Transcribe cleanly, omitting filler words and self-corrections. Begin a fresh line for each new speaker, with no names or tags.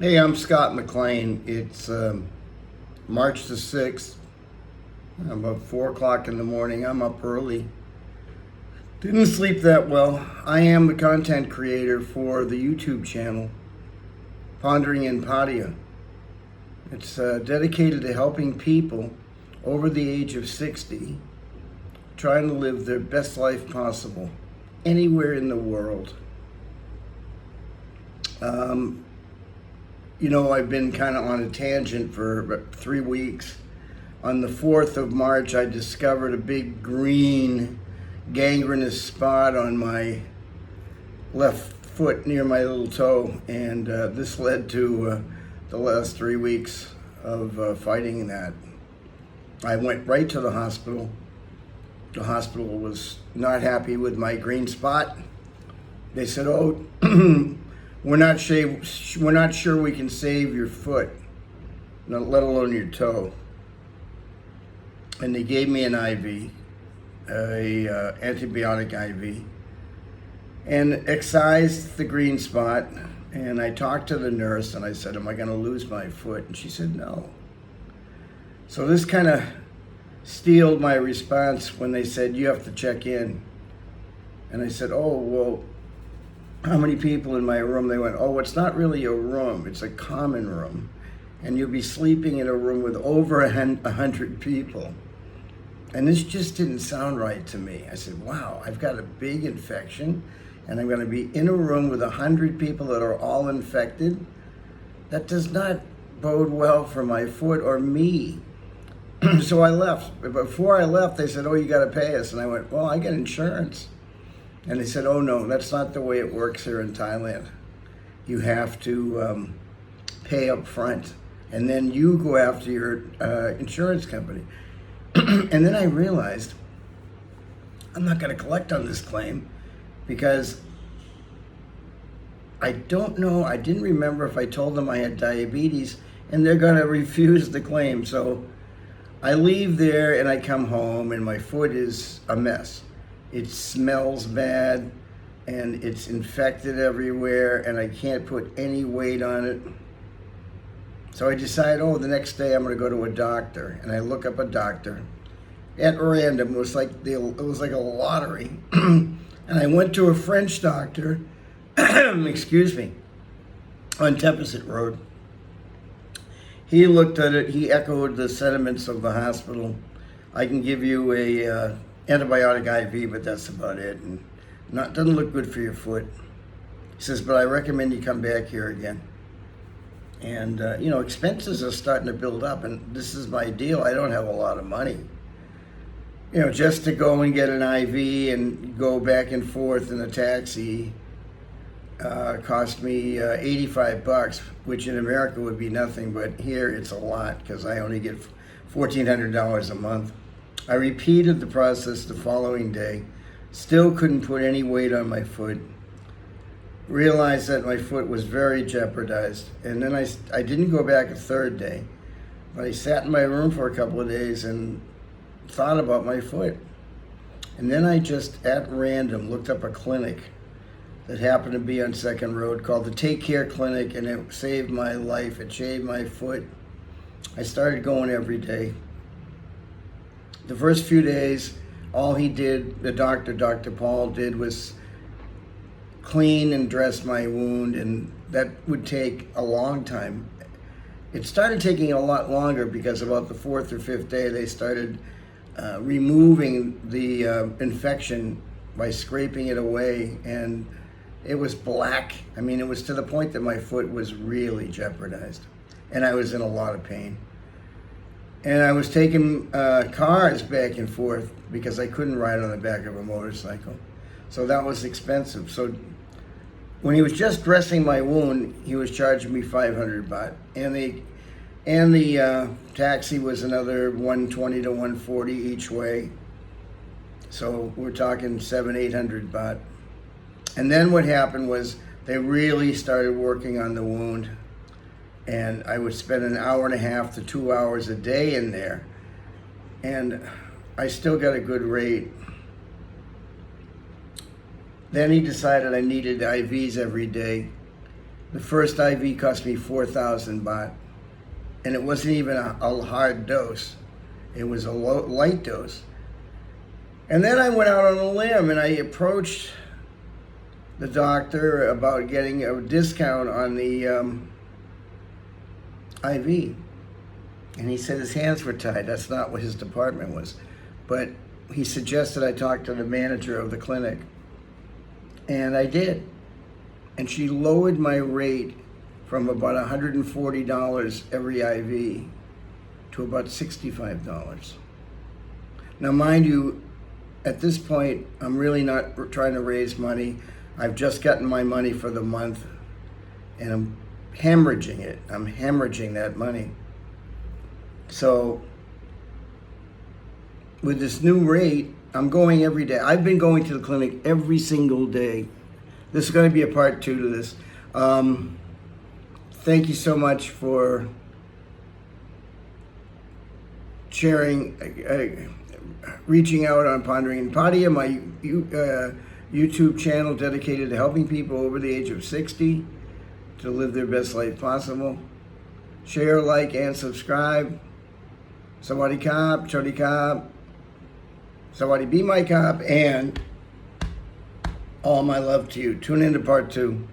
Hey, I'm Scott McLean. It's March the 6th, about 4 o'clock in the morning. I'm up early. Didn't sleep that well. I am the content creator for the YouTube channel, Pondering in Pattaya. It's dedicated to helping people over the age of 60 trying to live their best life possible anywhere in the world. I've been kind of on a tangent for about 3 weeks. On the 4th of March, I discovered a big green gangrenous spot on my left foot near my little toe, and this led to the last 3 weeks of fighting that. I went right to the hospital. The hospital was not happy with my green spot. They said, "Oh, we're not sure we can save your foot, let alone your toe." And they gave me an IV, a antibiotic IV, and excised the green spot. And I talked to the nurse and I said, "Am I going to lose my foot?" And she said, "No." So this kind of steeled my response when they said, "You have to check in." And I said, "Oh, well, how many people in my room?" They went, "Oh, it's not really a room, it's a common room. And you'll be sleeping in a room with over 100 people. And this just didn't sound right to me. I said, wow, I've got a big infection and I'm going to be in a room with 100 people that are all infected. That does not bode well for my foot or me." So I left. But before I left, they said, "Oh, you got to pay us." And I went, "Well, I got insurance." And they said, "Oh, no, that's not the way it works here in Thailand. You have to pay up front, and then you go after your insurance company." And then I realized I'm not going to collect on this claim because I don't know, I didn't remember if I told them I had diabetes, and they're going to refuse the claim. So I leave there and I come home and my foot is a mess. It smells bad and it's infected everywhere and I can't put any weight on it. So I decide, the next day I'm going to go to a doctor, and I look up a doctor at random. It was like a lottery. And I went to a French doctor, excuse me, on Tempest Road. He looked at it, he echoed the sentiments of the hospital. "I can give you a antibiotic IV, but that's about it, and doesn't look good for your foot." He says, "But I recommend you come back here again." And expenses are starting to build up, and this is my deal. I don't have a lot of money. Just to go and get an IV and go back and forth in a taxi cost me $85, which in America would be nothing, but here it's a lot because I only get $1,400 a month. I repeated the process the following day, still couldn't put any weight on my foot. Realized that my foot was very jeopardized, and then I didn't go back a third day, but I sat in my room for a couple of days and thought about my foot. And then I just at random looked up a clinic that happened to be on Second Road called the Take Care Clinic, and it saved my life. It shaved my foot. I started going every day. The first few days, all he did, the doctor, Dr. Paul, did was clean and dress my wound, and that would take a long time. It started taking a lot longer because about the 4th or 5th day, they started removing the infection by scraping it away, and it was black. I mean, it was to the point that my foot was really jeopardized, and I was in a lot of pain. And I was taking cars back and forth because I couldn't ride on the back of a motorcycle. So that was expensive. So when he was just dressing my wound, he was charging me 500 baht. And the taxi was another 120 to 140 each way. So we're talking 700-800 baht. And then what happened was they really started working on the wound. And I would spend an hour and a half to 2 hours a day in there. And I still got a good rate. Then he decided I needed IVs every day. The first IV cost me 4,000 baht, and it wasn't even a hard dose. It was a light dose. And then I went out on a limb and I approached the doctor about getting a discount on the IV. And he said his hands were tied. That's not what his department was. But he suggested I talk to the manager of the clinic. And I did. And she lowered my rate from about $140 every IV to about $65. Now, mind you, at this point, I'm really not trying to raise money. I've just gotten my money for the month, and I'm hemorrhaging it. I'm hemorrhaging that money. So, with this new rate, I'm going every day. I've been going to the clinic every single day. This is going to be a part 2 to this. Thank you so much for sharing, reaching out on Pondering in Pattaya, my YouTube channel dedicated to helping people over the age of 60 to live their best life possible. Share, like, and subscribe. Sawadee Kap, Chodi Kap, Sawadee Be My Kap, and all my love to you. Tune in to part 2.